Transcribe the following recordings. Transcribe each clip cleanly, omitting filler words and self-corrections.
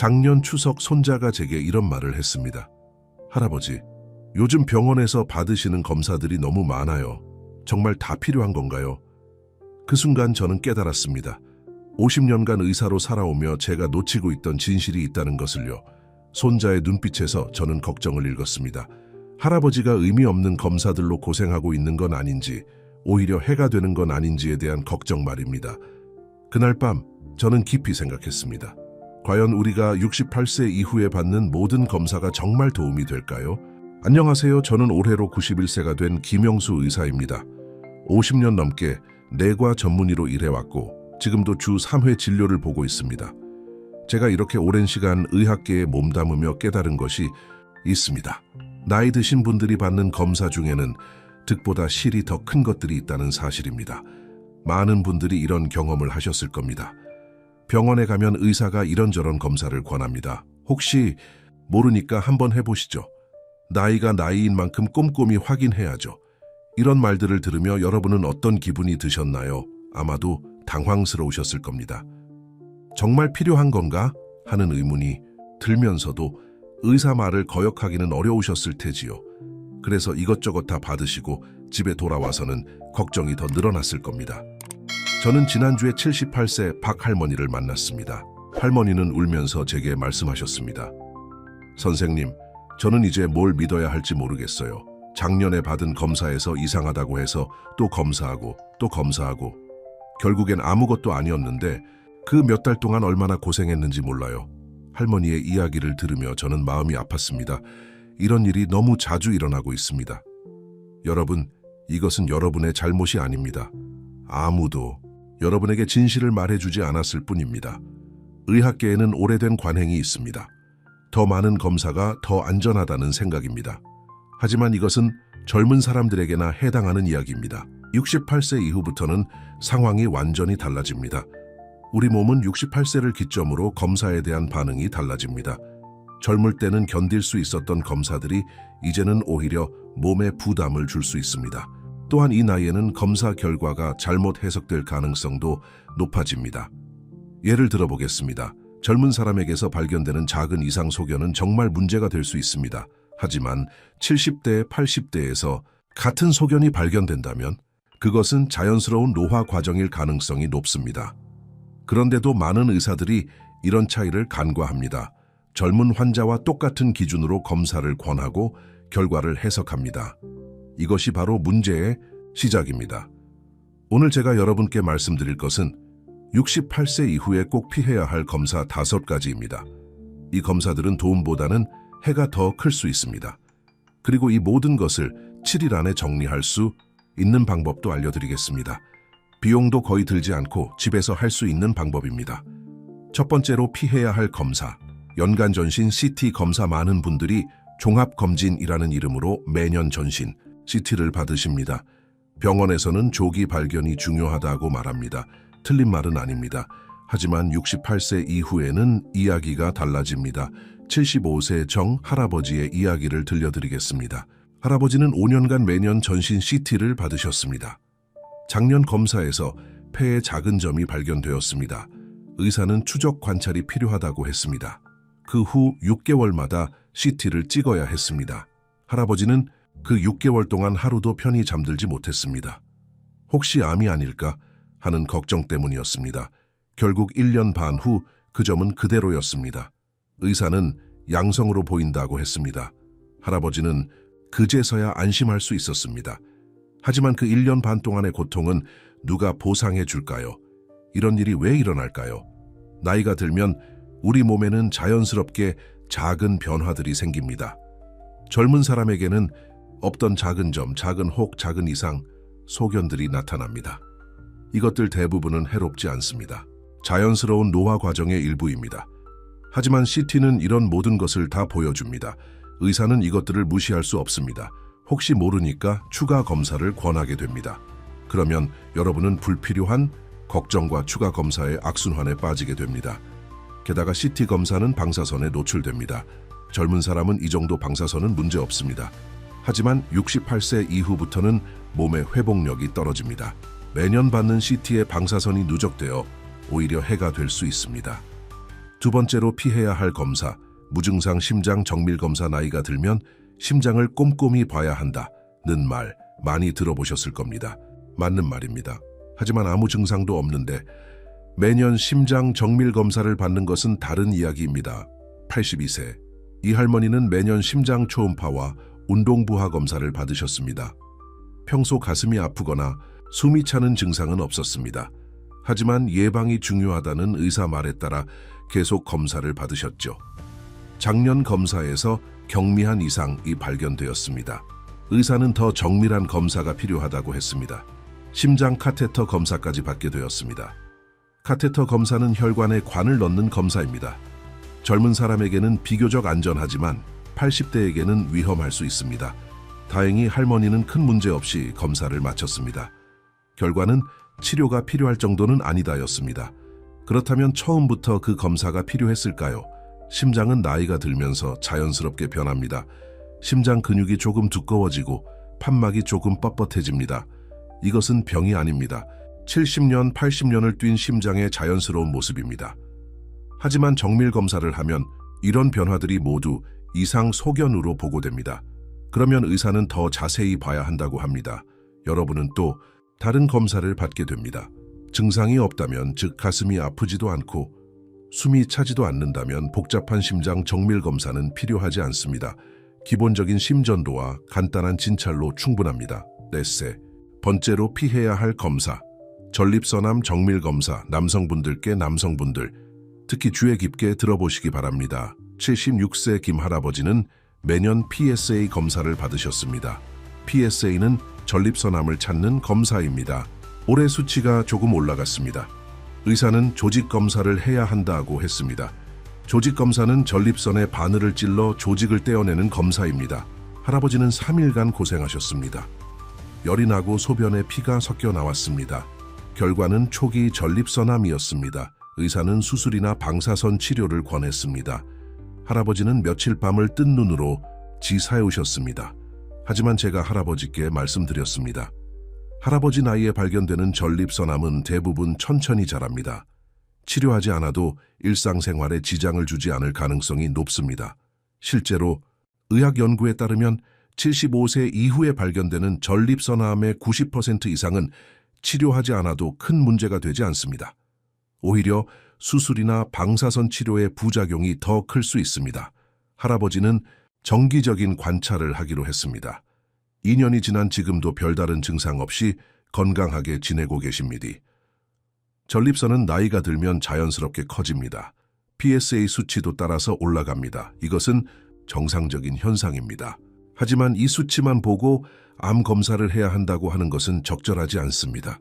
작년 추석 손자가 제게 이런 말을 했습니다. 할아버지, 요즘 병원에서 받으시는 검사들이 너무 많아요. 정말 다 필요한 건가요? 그 순간 저는 깨달았습니다. 50년간 의사로 살아오며 제가 놓치고 있던 진실이 있다는 것을요. 손자의 눈빛에서 저는 걱정을 읽었습니다. 할아버지가 의미 없는 검사들로 고생하고 있는 건 아닌지, 오히려 해가 되는 건 아닌지에 대한 걱정 말입니다. 그날 밤 저는 깊이 생각했습니다. 과연 우리가 68세 이후에 받는 모든 검사가 정말 도움이 될까요? 안녕하세요. 저는 올해로 91세가 된 김영수 의사입니다. 50년 넘게 내과 전문의로 일해왔고 지금도 주 3회 진료를 보고 있습니다. 제가 이렇게 오랜 시간 의학계에 몸담으며 깨달은 것이 있습니다. 나이 드신 분들이 받는 검사 중에는 득보다 실이 더 큰 것들이 있다는 사실입니다. 많은 분들이 이런 경험을 하셨을 겁니다. 병원에 가면 의사가 이런저런 검사를 권합니다. 혹시 모르니까 한번 해보시죠. 나이가 나이인 만큼 꼼꼼히 확인해야죠. 이런 말들을 들으며 여러분은 어떤 기분이 드셨나요? 아마도 당황스러우셨을 겁니다. 정말 필요한 건가? 하는 의문이 들면서도 의사 말을 거역하기는 어려우셨을 테지요. 그래서 이것저것 다 받으시고 집에 돌아와서는 걱정이 더 늘어났을 겁니다. 저는 지난주에 78세 박 할머니를 만났습니다. 할머니는 울면서 제게 말씀하셨습니다. 선생님, 저는 이제 뭘 믿어야 할지 모르겠어요. 작년에 받은 검사에서 이상하다고 해서 또 검사하고 또 검사하고 결국엔 아무것도 아니었는데 그 몇 달 동안 얼마나 고생했는지 몰라요. 할머니의 이야기를 들으며 저는 마음이 아팠습니다. 이런 일이 너무 자주 일어나고 있습니다. 여러분, 이것은 여러분의 잘못이 아닙니다. 아무도 여러분에게 진실을 말해주지 않았을 뿐입니다. 의학계에는 오래된 관행이 있습니다. 더 많은 검사가 더 안전하다는 생각입니다. 하지만 이것은 젊은 사람들에게나 해당하는 이야기입니다. 68세 이후부터는 상황이 완전히 달라집니다. 우리 몸은 68세를 기점으로 검사에 대한 반응이 달라집니다. 젊을 때는 견딜 수 있었던 검사들이 이제는 오히려 몸에 부담을 줄 수 있습니다. 또한 이 나이에는 검사 결과가 잘못 해석될 가능성도 높아집니다. 예를 들어보겠습니다. 젊은 사람에게서 발견되는 작은 이상 소견은 정말 문제가 될 수 있습니다. 하지만 70대, 80대에서 같은 소견이 발견된다면 그것은 자연스러운 노화 과정일 가능성이 높습니다. 그런데도 많은 의사들이 이런 차이를 간과합니다. 젊은 환자와 똑같은 기준으로 검사를 권하고 결과를 해석합니다. 이것이 바로 문제의 시작입니다. 오늘 제가 여러분께 말씀드릴 것은 68세 이후에 꼭 피해야 할 검사 5가지입니다. 이 검사들은 도움보다는 해가 더 클 수 있습니다. 그리고 이 모든 것을 7일 안에 정리할 수 있는 방법도 알려드리겠습니다. 비용도 거의 들지 않고 집에서 할 수 있는 방법입니다. 첫 번째로 피해야 할 검사. 연간 전신 CT 검사. 많은 분들이 종합검진이라는 이름으로 매년 전신 CT를 받으십니다. 병원에서는 조기 발견이 중요하다고 말합니다. 틀린 말은 아닙니다. 하지만 68세 이후에는 이야기가 달라집니다. 75세 정 할아버지의 이야기를 들려드리겠습니다. 할아버지는 5년간 매년 전신 CT를 받으셨습니다. 작년 검사에서 폐에 작은 점이 발견되었습니다. 의사는 추적 관찰이 필요하다고 했습니다. 그 후 6개월마다 CT를 찍어야 했습니다. 할아버지는 그 6개월 동안 하루도 편히 잠들지 못했습니다. 혹시 암이 아닐까 하는 걱정 때문이었습니다. 결국 1년 반 후 그 점은 그대로였습니다. 의사는 양성으로 보인다고 했습니다. 할아버지는 그제서야 안심할 수 있었습니다. 하지만 그 1년 반 동안의 고통은 누가 보상해 줄까요? 이런 일이 왜 일어날까요? 나이가 들면 우리 몸에는 자연스럽게 작은 변화들이 생깁니다. 젊은 사람에게는 없던 작은 점, 작은 혹, 작은 이상, 소견들이 나타납니다. 이것들 대부분은 해롭지 않습니다. 자연스러운 노화 과정의 일부입니다. 하지만 CT는 이런 모든 것을 다 보여줍니다. 의사는 이것들을 무시할 수 없습니다. 혹시 모르니까 추가 검사를 권하게 됩니다. 그러면 여러분은 불필요한 걱정과 추가 검사의 악순환에 빠지게 됩니다. 게다가 CT 검사는 방사선에 노출됩니다. 젊은 사람은 이 정도 방사선은 문제 없습니다. 하지만 68세 이후부터는 몸의 회복력이 떨어집니다. 매년 받는 CT의 방사선이 누적되어 오히려 해가 될 수 있습니다. 두 번째로 피해야 할 검사, 무증상 심장 정밀 검사. 나이가 들면 심장을 꼼꼼히 봐야 한다는 말 많이 들어보셨을 겁니다. 맞는 말입니다. 하지만 아무 증상도 없는데 매년 심장 정밀 검사를 받는 것은 다른 이야기입니다. 82세. 이 할머니는 매년 심장 초음파와 운동부하 검사를 받으셨습니다. 평소 가슴이 아프거나 숨이 차는 증상은 없었습니다. 하지만 예방이 중요하다는 의사 말에 따라 계속 검사를 받으셨죠. 작년 검사에서 경미한 이상이 발견되었습니다. 의사는 더 정밀한 검사가 필요하다고 했습니다. 심장 카테터 검사까지 받게 되었습니다. 카테터 검사는 혈관에 관을 넣는 검사입니다. 젊은 사람에게는 비교적 안전하지만 80대에게는 위험할 수 있습니다. 다행히 할머니는 큰 문제 없이 검사를 마쳤습니다. 결과는 치료가 필요할 정도는 아니다였습니다. 그렇다면 처음부터 그 검사가 필요했을까요? 심장은 나이가 들면서 자연스럽게 변합니다. 심장 근육이 조금 두꺼워지고 판막이 조금 뻣뻣해집니다. 이것은 병이 아닙니다. 70년, 80년을 뛴 심장의 자연스러운 모습입니다. 하지만 정밀 검사를 하면 이런 변화들이 모두 이상 소견으로 보고됩니다. 그러면 의사는 더 자세히 봐야 한다고 합니다. 여러분은 또 다른 검사를 받게 됩니다. 증상이 없다면, 즉 가슴이 아프지도 않고 숨이 차지도 않는다면 복잡한 심장 정밀 검사는 필요하지 않습니다. 기본적인 심전도와 간단한 진찰로 충분합니다. 넷째, 번째로 피해야 할 검사. 전립선암 정밀 검사. 남성분들께 남성분들, 특히 주의 깊게 들어보시기 바랍니다. 76세 김 할아버지는 매년 PSA 검사를 받으셨습니다. PSA는 전립선암을 찾는 검사입니다. 올해 수치가 조금 올라갔습니다. 의사는 조직 검사를 해야 한다고 했습니다. 조직 검사는 전립선의 바늘을 찔러 조직을 떼어내는 검사입니다. 할아버지는 3일간 고생하셨습니다. 열이 나고 소변에 피가 섞여 나왔습니다. 결과는 초기 전립선암이었습니다. 의사는 수술이나 방사선 치료를 권했습니다. 할아버지는 며칠 밤을 뜬 눈으로 지사해오셨습니다. 하지만 제가 할아버지께 말씀드렸습니다. 할아버지 나이에 발견되는 전립선암은 대부분 천천히 자랍니다. 치료하지 않아도 일상생활에 지장을 주지 않을 가능성이 높습니다. 실제로 의학 연구에 따르면 75세 이후에 발견되는 전립선암의 90% 이상은 치료하지 않아도 큰 문제가 되지 않습니다. 오히려 수술이나 방사선 치료의 부작용이 더 클 수 있습니다. 할아버지는 정기적인 관찰을 하기로 했습니다. 2년이 지난 지금도 별다른 증상 없이 건강하게 지내고 계십니다. 전립선은 나이가 들면 자연스럽게 커집니다. PSA 수치도 따라서 올라갑니다. 이것은 정상적인 현상입니다. 하지만 이 수치만 보고 암 검사를 해야 한다고 하는 것은 적절하지 않습니다.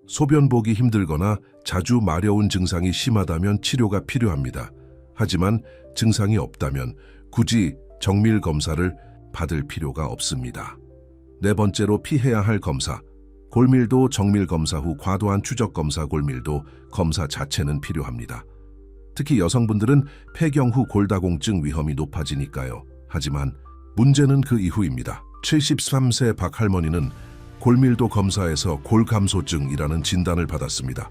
소변 보기 힘들거나 자주 마려운 증상이 심하다면 치료가 필요합니다. 하지만 증상이 없다면 굳이 정밀 검사를 받을 필요가 없습니다. 네 번째로 피해야 할 검사. 골밀도 정밀 검사 후 과도한 추적 검사. 골밀도 검사 자체는 필요합니다. 특히 여성분들은 폐경 후 골다공증 위험이 높아지니까요. 하지만 문제는 그 이후입니다. 73세 박 할머니는 골밀도 검사에서 골감소증이라는 진단을 받았습니다.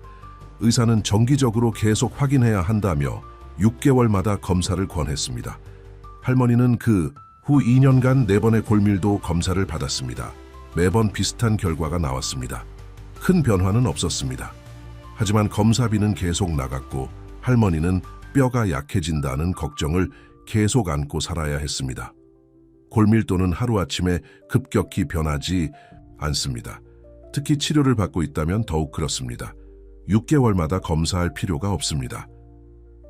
의사는 정기적으로 계속 확인해야 한다며 6개월마다 검사를 권했습니다. 할머니는 그 후 2년간 4번의 골밀도 검사를 받았습니다. 매번 비슷한 결과가 나왔습니다. 큰 변화는 없었습니다. 하지만 검사비는 계속 나갔고 할머니는 뼈가 약해진다는 걱정을 계속 안고 살아야 했습니다. 골밀도는 하루아침에 급격히 변하지 않습니다. 특히 치료를 받고 있다면 더욱 그렇습니다. 6개월마다 검사할 필요가 없습니다.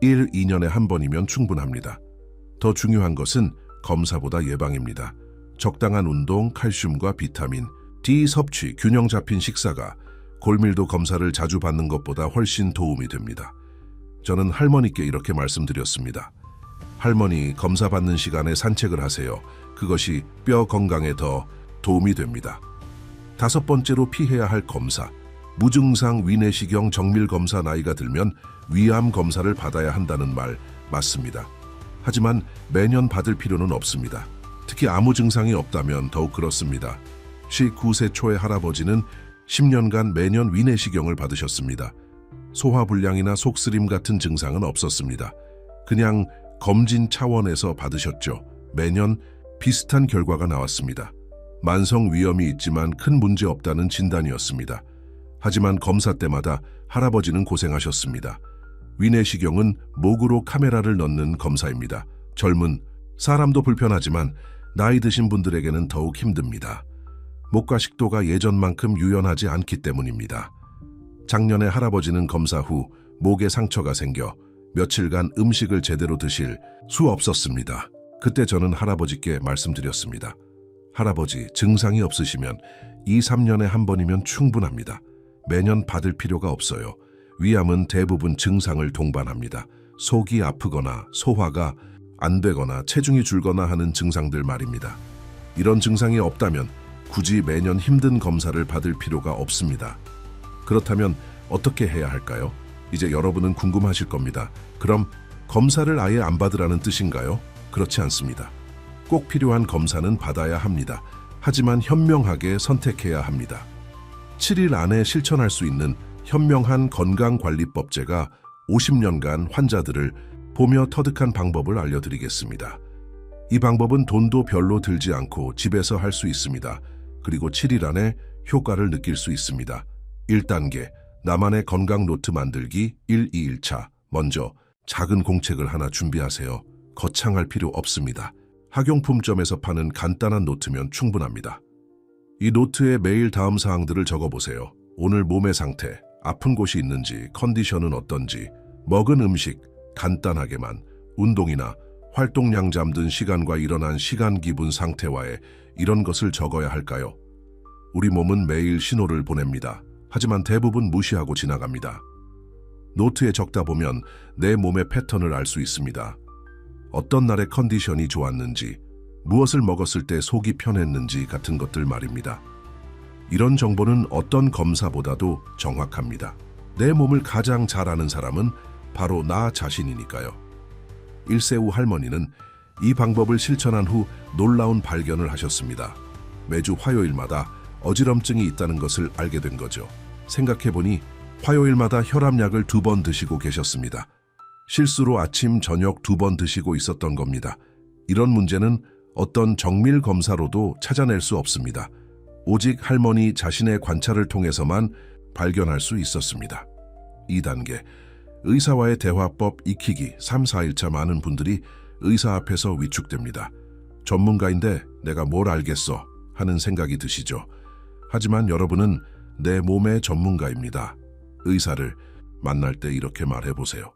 1, 2년에 한 번이면 충분합니다. 더 중요한 것은 검사보다 예방입니다. 적당한 운동, 칼슘과 비타민, D 섭취, 균형 잡힌 식사가 골밀도 검사를 자주 받는 것보다 훨씬 도움이 됩니다. 저는 할머니께 이렇게 말씀드렸습니다. 할머니, 검사 받는 시간에 산책을 하세요. 그것이 뼈 건강에 더 도움이 됩니다. 다섯 번째로 피해야 할 검사. 무증상 위내시경 정밀 검사. 나이가 들면 위암 검사를 받아야 한다는 말 맞습니다. 하지만 매년 받을 필요는 없습니다. 특히 아무 증상이 없다면 더욱 그렇습니다. 19세 초의 할아버지는 10년간 매년 위내시경을 받으셨습니다. 소화불량이나 속쓰림 같은 증상은 없었습니다. 그냥 검진 차원에서 받으셨죠. 매년 비슷한 결과가 나왔습니다. 만성 위염이 있지만 큰 문제 없다는 진단이었습니다. 하지만 검사 때마다 할아버지는 고생하셨습니다. 위내시경은 목으로 카메라를 넣는 검사입니다. 젊은 사람도 불편하지만 나이 드신 분들에게는 더욱 힘듭니다. 목과 식도가 예전만큼 유연하지 않기 때문입니다. 작년에 할아버지는 검사 후 목에 상처가 생겨 며칠간 음식을 제대로 드실 수 없었습니다. 그때 저는 할아버지께 말씀드렸습니다. 할아버지, 증상이 없으시면 2, 3년에 한 번이면 충분합니다. 매년 받을 필요가 없어요. 위암은 대부분 증상을 동반합니다. 속이 아프거나 소화가 안 되거나 체중이 줄거나 하는 증상들 말입니다. 이런 증상이 없다면 굳이 매년 힘든 검사를 받을 필요가 없습니다. 그렇다면 어떻게 해야 할까요? 이제 여러분은 궁금하실 겁니다. 그럼 검사를 아예 안 받으라는 뜻인가요? 그렇지 않습니다. 꼭 필요한 검사는 받아야 합니다. 하지만 현명하게 선택해야 합니다. 7일 안에 실천할 수 있는 현명한 건강관리법제가 50년간 환자들을 보며 터득한 방법을 알려드리겠습니다. 이 방법은 돈도 별로 들지 않고 집에서 할 수 있습니다. 그리고 7일 안에 효과를 느낄 수 있습니다. 1단계, 나만의 건강 노트 만들기 1, 2일차. 먼저 작은 공책을 하나 준비하세요. 거창할 필요 없습니다. 학용품점에서 파는 간단한 노트면 충분합니다. 이 노트에 매일 다음 사항들을 적어보세요. 오늘 몸의 상태, 아픈 곳이 있는지, 컨디션은 어떤지, 먹은 음식, 간단하게만, 운동이나 활동량 잠든 시간과 일어난 시간 기분 상태와의 이런 것을 적어야 할까요? 우리 몸은 매일 신호를 보냅니다. 하지만 대부분 무시하고 지나갑니다. 노트에 적다 보면 내 몸의 패턴을 알 수 있습니다. 어떤 날의 컨디션이 좋았는지, 무엇을 먹었을 때 속이 편했는지 같은 것들 말입니다. 이런 정보는 어떤 검사보다도 정확합니다. 내 몸을 가장 잘 아는 사람은 바로 나 자신이니까요. 일세우 할머니는 이 방법을 실천한 후 놀라운 발견을 하셨습니다. 매주 화요일마다 어지럼증이 있다는 것을 알게 된 거죠. 생각해보니 화요일마다 혈압약을 2번 드시고 계셨습니다. 실수로 아침, 저녁 2번 드시고 있었던 겁니다. 이런 문제는 어떤 정밀 검사로도 찾아낼 수 없습니다. 오직 할머니 자신의 관찰을 통해서만 발견할 수 있었습니다. 2단계, 의사와의 대화법 익히기 3, 4일차. 많은 분들이 의사 앞에서 위축됩니다. 전문가인데 내가 뭘 알겠어 하는 생각이 드시죠. 하지만 여러분은 내 몸의 전문가입니다. 의사를 만날 때 이렇게 말해보세요.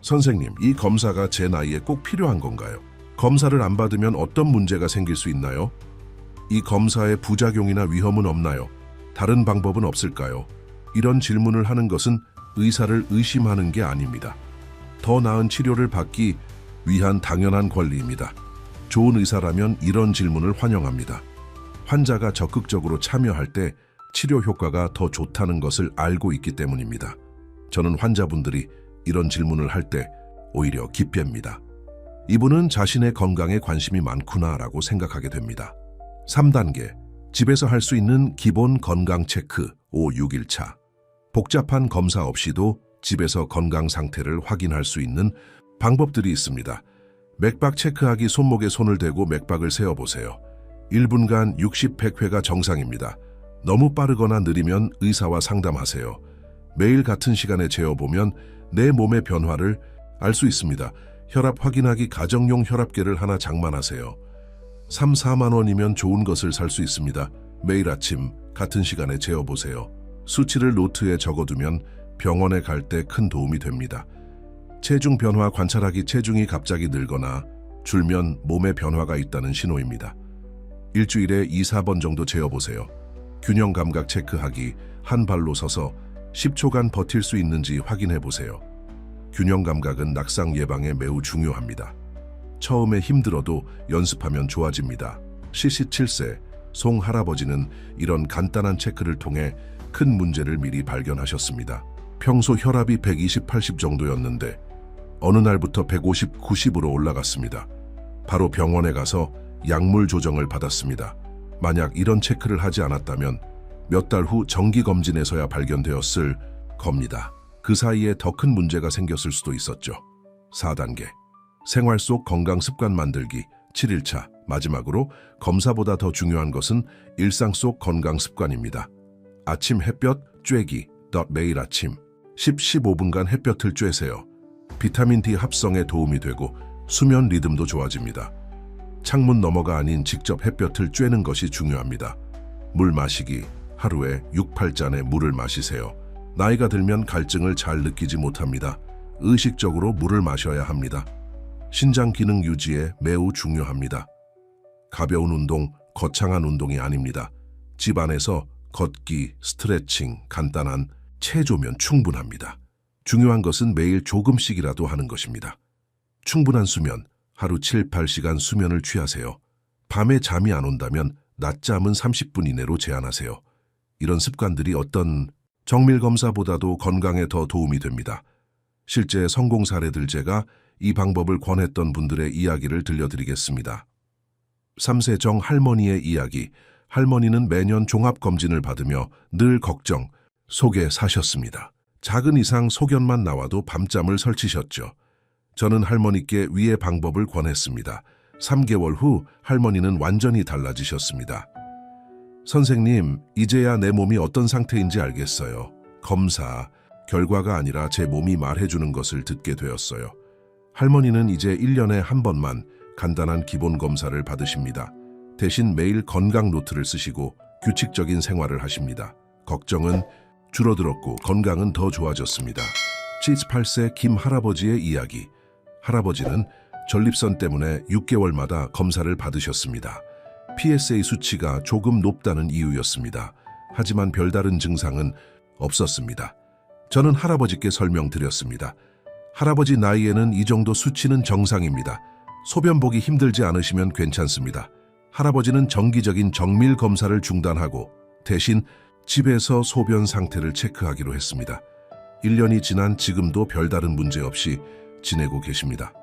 선생님, 이 검사가 제 나이에 꼭 필요한 건가요? 검사를 안 받으면 어떤 문제가 생길 수 있나요? 이 검사의 부작용이나 위험은 없나요? 다른 방법은 없을까요? 이런 질문을 하는 것은 의사를 의심하는 게 아닙니다. 더 나은 치료를 받기 위한 당연한 권리입니다. 좋은 의사라면 이런 질문을 환영합니다. 환자가 적극적으로 참여할 때 치료 효과가 더 좋다는 것을 알고 있기 때문입니다. 저는 환자분들이 이런 질문을 할 때 오히려 기쁩니다. 이분은 자신의 건강에 관심이 많구나라고 생각하게 됩니다. 3단계, 집에서 할 수 있는 기본 건강 체크 5, 6일차. 복잡한 검사 없이도 집에서 건강 상태를 확인할 수 있는 방법들이 있습니다. 맥박 체크하기. 손목에 손을 대고 맥박을 세어보세요. 1분간 60, 100회가 정상입니다. 너무 빠르거나 느리면 의사와 상담하세요. 매일 같은 시간에 재어보면 내 몸의 변화를 알 수 있습니다. 혈압 확인하기. 가정용 혈압계를 하나 장만하세요. 3, 4만 원이면 좋은 것을 살 수 있습니다. 매일 아침 같은 시간에 재어보세요. 수치를 노트에 적어두면 병원에 갈 때 큰 도움이 됩니다. 체중 변화 관찰하기. 체중이 갑자기 늘거나 줄면 몸에 변화가 있다는 신호입니다. 일주일에 2, 4번 정도 재어보세요. 균형 감각 체크하기. 한 발로 서서 10초간 버틸 수 있는지 확인해보세요. 균형 감각은 낙상 예방에 매우 중요합니다. 처음에 힘들어도 연습하면 좋아집니다. 77세 송 할아버지는 이런 간단한 체크를 통해 큰 문제를 미리 발견하셨습니다. 평소 혈압이 120, 80 정도였는데 어느 날부터 150, 90으로 올라갔습니다. 바로 병원에 가서 약물 조정을 받았습니다. 만약 이런 체크를 하지 않았다면 몇 달 후 정기검진에서야 발견되었을 겁니다. 그 사이에 더 큰 문제가 생겼을 수도 있었죠. 4단계. 생활 속 건강 습관 만들기 7일차. 마지막으로 검사보다 더 중요한 것은 일상 속 건강 습관입니다. 아침 햇볕 쬐기. 매일 아침 10-15분간 햇볕을 쬐세요. 비타민 D 합성에 도움이 되고 수면 리듬도 좋아집니다. 창문 너머가 아닌 직접 햇볕을 쬐는 것이 중요합니다. 물 마시기. 하루에 6-8잔의 물을 마시세요. 나이가 들면 갈증을 잘 느끼지 못합니다. 의식적으로 물을 마셔야 합니다. 신장 기능 유지에 매우 중요합니다. 가벼운 운동, 거창한 운동이 아닙니다. 집 안에서 걷기, 스트레칭, 간단한 체조면 충분합니다. 중요한 것은 매일 조금씩이라도 하는 것입니다. 충분한 수면, 하루 7-8시간 수면을 취하세요. 밤에 잠이 안 온다면 낮잠은 30분 이내로 제한하세요. 이런 습관들이 어떤 정밀 검사보다도 건강에 더 도움이 됩니다. 실제 성공 사례들 제가 이 방법을 권했던 분들의 이야기를 들려드리겠습니다. 3세 정 할머니의 이야기. 할머니는 매년 종합검진을 받으며 늘 걱정 속에 사셨습니다. 작은 이상 소견만 나와도 밤잠을 설치셨죠. 저는 할머니께 위의 방법을 권했습니다. 3개월 후 할머니는 완전히 달라지셨습니다. 선생님, 이제야 내 몸이 어떤 상태인지 알겠어요. 검사, 결과가 아니라 제 몸이 말해주는 것을 듣게 되었어요. 할머니는 이제 1년에 한 번만 간단한 기본 검사를 받으십니다. 대신 매일 건강 노트를 쓰시고 규칙적인 생활을 하십니다. 걱정은 줄어들었고 건강은 더 좋아졌습니다. 78세 김 할아버지의 이야기. 할아버지는 전립선 때문에 6개월마다 검사를 받으셨습니다. PSA 수치가 조금 높다는 이유였습니다. 하지만 별다른 증상은 없었습니다. 저는 할아버지께 설명드렸습니다. 할아버지 나이에는 이 정도 수치는 정상입니다. 소변 보기 힘들지 않으시면 괜찮습니다. 할아버지는 정기적인 정밀 검사를 중단하고 대신 집에서 소변 상태를 체크하기로 했습니다. 1년이 지난 지금도 별다른 문제 없이 지내고 계십니다.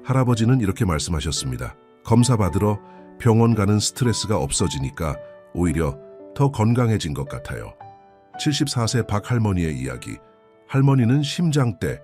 할아버지는 이렇게 말씀하셨습니다. 검사 받으러 병원 가는 스트레스가 없어지니까 오히려 더 건강해진 것 같아요. 74세 박 할머니의 이야기. 할머니는 심장대,